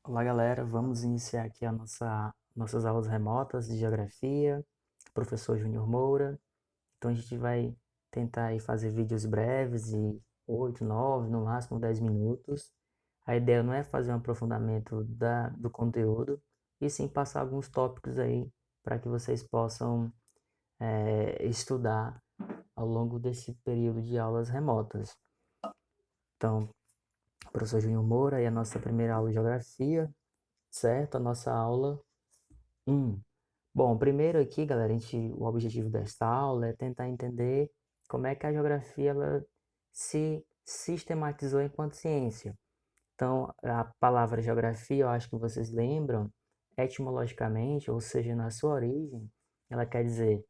Olá, galera. Vamos iniciar aqui nossas aulas remotas de geografia. Professor Júnior Moura. Então, a gente vai tentar aí fazer vídeos breves de 8, 9, no máximo 10 minutos. A ideia não é fazer um aprofundamento do conteúdo, e sim passar alguns tópicos aí para que vocês possam estudar ao longo desse período de aulas remotas. Então, professor Júnior Moura, e a nossa primeira aula de geografia, certo? A nossa aula 1. Bom, primeiro aqui, galera, o objetivo desta aula é tentar entender como é que a geografia ela se sistematizou enquanto ciência. Então, a palavra geografia, eu acho que vocês lembram, etimologicamente, ou seja, na sua origem, ela quer dizer,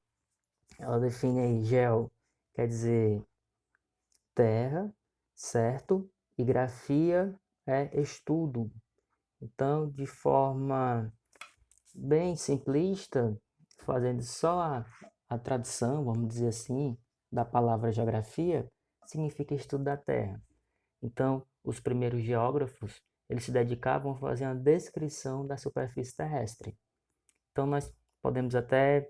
ela define aí geo, quer dizer terra, certo? E grafia é estudo. Então, de forma bem simplista, fazendo só a tradução, vamos dizer assim, da palavra geografia, significa estudo da Terra. Então, os primeiros geógrafos, eles se dedicavam a fazer uma descrição da superfície terrestre. Então, nós podemos até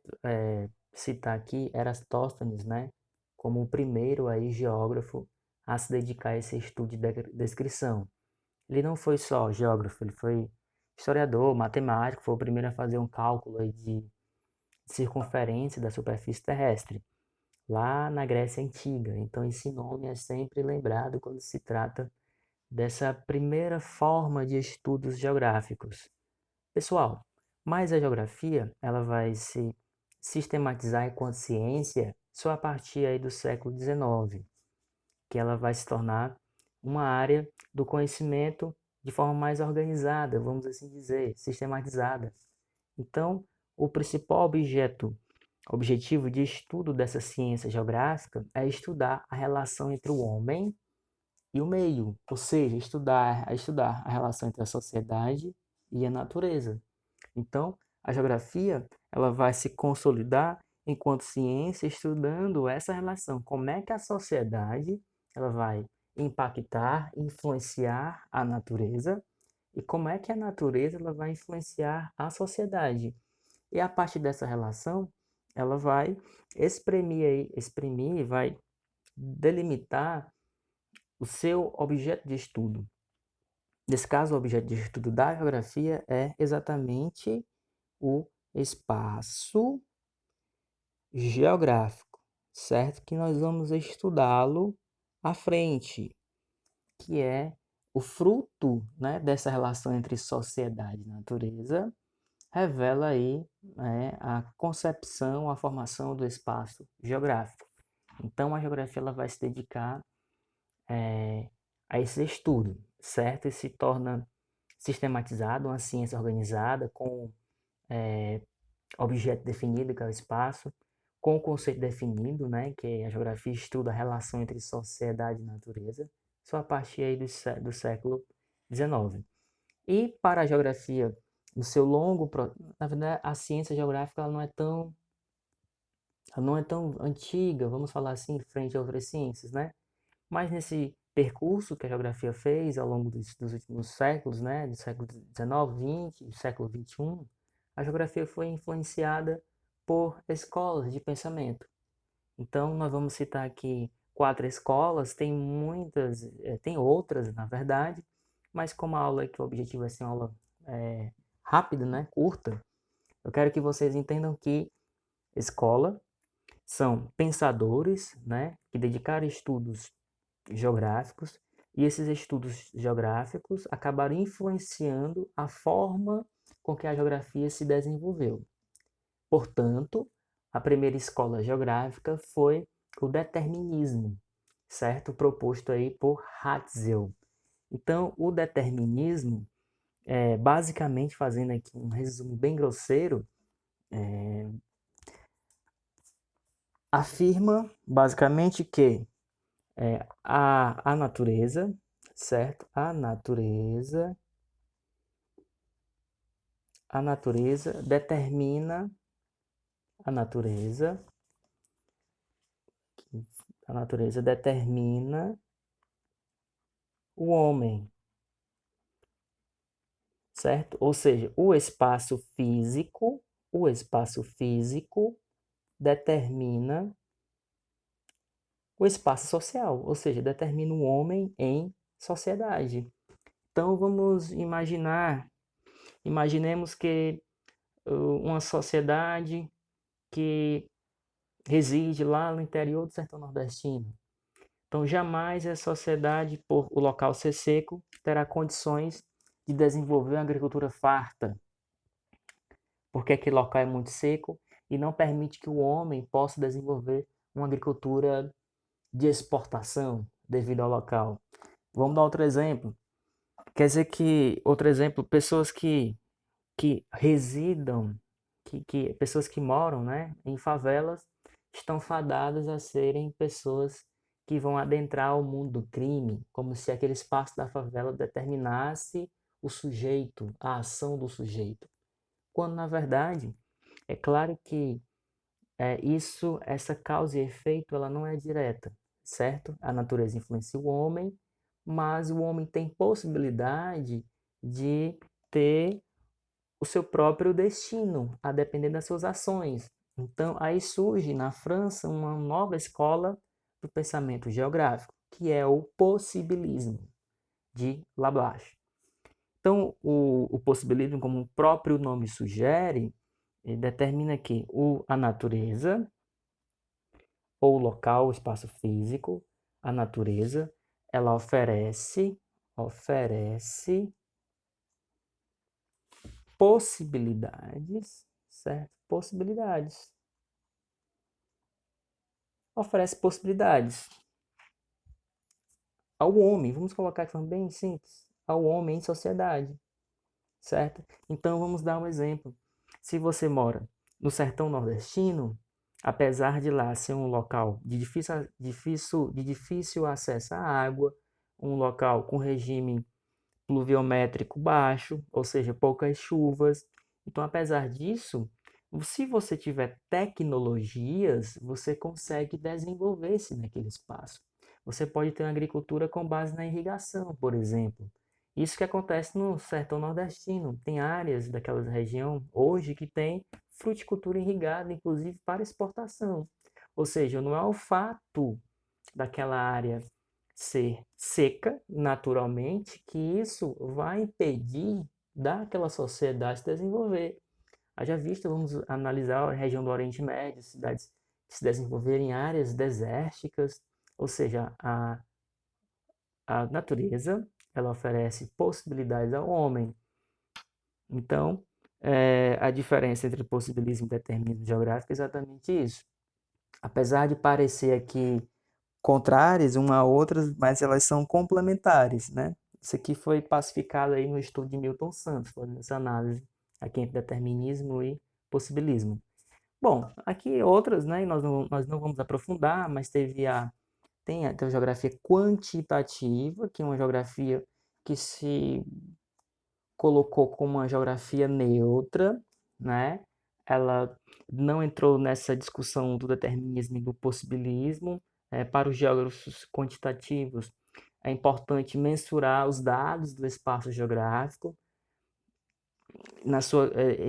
citar aqui Eratóstenes, né, como o primeiro aí geógrafo a se dedicar a esse estudo de descrição. Ele não foi só geógrafo, ele foi historiador, matemático, foi o primeiro a fazer um cálculo aí de circunferência da superfície terrestre, lá na Grécia Antiga. Então, esse nome é sempre lembrado quando se trata dessa primeira forma de estudos geográficos. Pessoal, mas a geografia ela vai se sistematizar enquanto ciência só a partir aí do século XIX, que ela vai se tornar uma área do conhecimento de forma mais organizada, vamos assim dizer, sistematizada. Então, o principal objetivo de estudo dessa ciência geográfica é estudar a relação entre o homem e o meio, ou seja, estudar a relação entre a sociedade e a natureza. Então, a geografia ela vai se consolidar enquanto ciência estudando essa relação, como é que a sociedade ela vai impactar, influenciar a natureza e como é que a natureza ela vai influenciar a sociedade. E a partir dessa relação, ela vai exprimir, vai delimitar o seu objeto de estudo. Nesse caso, o objeto de estudo da geografia é exatamente o espaço geográfico, certo? Que nós vamos estudá-lo à frente, que é o fruto, né, dessa relação entre sociedade e natureza, revela aí, né, a concepção, a formação do espaço geográfico. Então, a geografia ela vai se dedicar a esse estudo, certo? E se torna sistematizado, uma ciência organizada, com objeto definido, que é o espaço, com o conceito definido, né, que a geografia estuda a relação entre sociedade e natureza, só a partir aí do século XIX. E para a geografia, no seu na verdade, a ciência geográfica ela não é tão antiga, vamos falar assim, frente a outras ciências, né? Mas nesse percurso que a geografia fez ao longo dos últimos séculos, né, do século XIX, XX, século XXI, a geografia foi influenciada por escolas de pensamento. Então, nós vamos citar aqui 4 escolas, tem muitas, tem outras, na verdade, mas como a aula que o objetivo é ser uma aula rápida, né, curta, eu quero que vocês entendam que escola são pensadores, né, que dedicaram estudos geográficos, e esses estudos geográficos acabaram influenciando a forma com que a geografia se desenvolveu. Portanto, a primeira escola geográfica foi o determinismo, certo? Proposto aí por Hatzel. Então, o determinismo, basicamente fazendo aqui um resumo bem grosseiro, afirma basicamente que a natureza, certo? A natureza determina a natureza, a natureza determina o homem, certo? Ou seja, o espaço físico determina o espaço social, ou seja, determina o homem em sociedade. Então vamos imaginemos que uma sociedade que reside lá no interior do sertão nordestino. Então jamais a sociedade, por o local ser seco, terá condições de desenvolver uma agricultura farta, porque aquele local é muito seco e não permite que o homem possa desenvolver uma agricultura de exportação devido ao local. Vamos dar outro exemplo. Quer dizer que, outro exemplo, pessoas que residam, pessoas que moram, né, em favelas, estão fadadas a serem pessoas que vão adentrar o mundo do crime, como se aquele espaço da favela determinasse o sujeito, a ação do sujeito. Quando, na verdade, é claro que essa causa e efeito, ela não é direta, certo? A natureza influencia o homem, mas o homem tem possibilidade de ter o seu próprio destino, a depender das suas ações. Então, aí surge na França uma nova escola do pensamento geográfico, que é o possibilismo de Lablache. Então, o possibilismo, como o próprio nome sugere, determina que a natureza, ou o local, o espaço físico, a natureza, ela oferece possibilidades, certo? Possibilidades. Oferece possibilidades ao homem, vamos colocar de forma bem simples, ao homem em sociedade, certo? Então vamos dar um exemplo. Se você mora no sertão nordestino, apesar de lá ser um local de difícil acesso à água, um local com regime pluviométrico baixo, ou seja, poucas chuvas. Então, apesar disso, se você tiver tecnologias, você consegue desenvolver-se naquele espaço. Você pode ter uma agricultura com base na irrigação, por exemplo. Isso que acontece no sertão nordestino. Tem áreas daquela região hoje que tem fruticultura irrigada, inclusive para exportação. Ou seja, não é o fato daquela área ser seca naturalmente, que isso vai impedir daquela sociedade se desenvolver. Haja vista, vamos analisar a região do Oriente Médio, cidades que se desenvolverem em áreas desérticas, ou seja, a natureza ela oferece possibilidades ao homem. Então, a diferença entre possibilismo e determinismo geográfico é exatamente isso. Apesar de parecer aqui contrárias uma a outras, mas elas são complementares, né? Isso aqui foi pacificado aí no estudo de Milton Santos, fazendo essa análise aqui entre determinismo e possibilismo. Bom, aqui outras, né? Nós não vamos aprofundar, mas tem a geografia quantitativa, que é uma geografia que se colocou como uma geografia neutra, né? Ela não entrou nessa discussão do determinismo e do possibilismo. Para os geógrafos quantitativos, é importante mensurar os dados do espaço geográfico,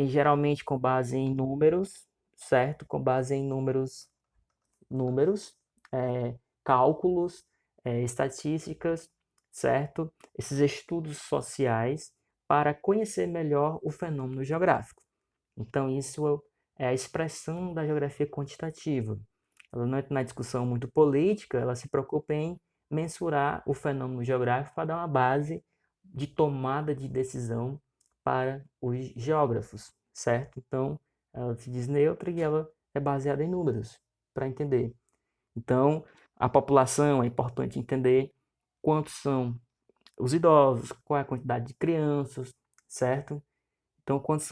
geralmente com base em números, certo? Com base em números, cálculos, estatísticas, certo? Esses estudos sociais para conhecer melhor o fenômeno geográfico. Então, isso é a expressão da geografia quantitativa. Ela não entra na discussão muito política, ela se preocupa em mensurar o fenômeno geográfico para dar uma base de tomada de decisão para os geógrafos, certo? Então, ela se diz neutra e ela é baseada em números, para entender. Então, a população é importante entender quantos são os idosos, qual é a quantidade de crianças, certo? Então, quantos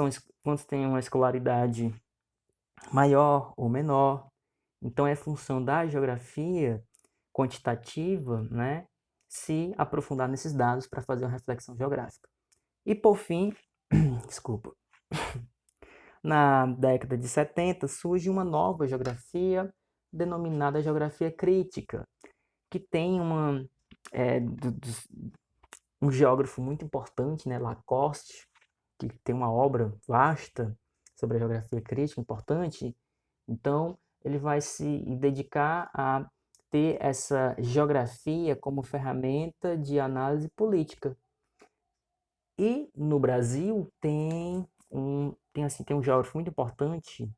têm uma escolaridade maior ou menor. Então, é função da geografia quantitativa, né, se aprofundar nesses dados para fazer uma reflexão geográfica. E, por fim, desculpa, na década de 70 surge uma nova geografia denominada geografia crítica, que tem um geógrafo muito importante, né, Lacoste, que tem uma obra vasta sobre a geografia crítica, importante, então ele vai se dedicar a ter essa geografia como ferramenta de análise política. E no Brasil tem um geógrafo muito importante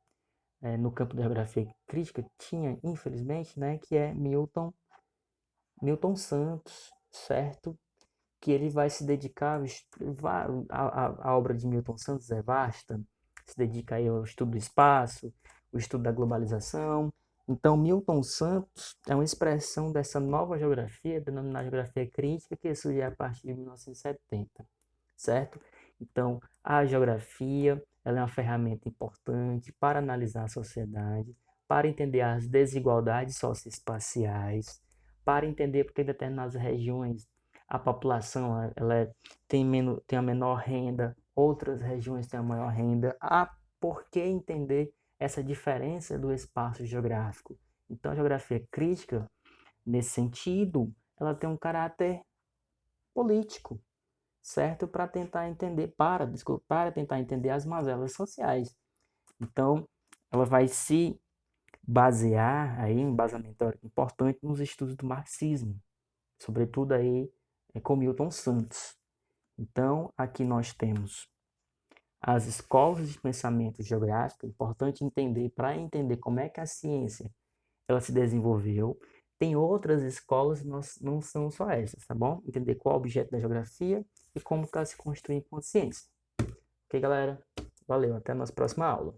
no campo da geografia crítica, tinha, infelizmente, né, que é Milton Santos, certo? Que ele vai se dedicar, a obra de Milton Santos é vasta, se dedica aí ao estudo do espaço, o estudo da globalização. Então, Milton Santos é uma expressão dessa nova geografia, denominada geografia crítica, que surge a partir de 1970, certo? Então, a geografia ela é uma ferramenta importante para analisar a sociedade, para entender as desigualdades socioespaciais, para entender porque em determinadas regiões a população tem a menor renda, outras regiões têm a maior renda. Por que entender essa diferença do espaço geográfico? Então, a geografia crítica, nesse sentido, ela tem um caráter político, certo? Para tentar entender as mazelas sociais. Então, ela vai se basear aí, um embasamento teórico importante nos estudos do marxismo, sobretudo aí com Milton Santos. Então, aqui nós temos as escolas de pensamento geográfico, importante entender, para entender como é que a ciência ela se desenvolveu. Tem outras escolas, não são só essas, tá bom? Entender qual é o objeto da geografia e como que ela se constitui em consciência. Ok, galera? Valeu, até a nossa próxima aula.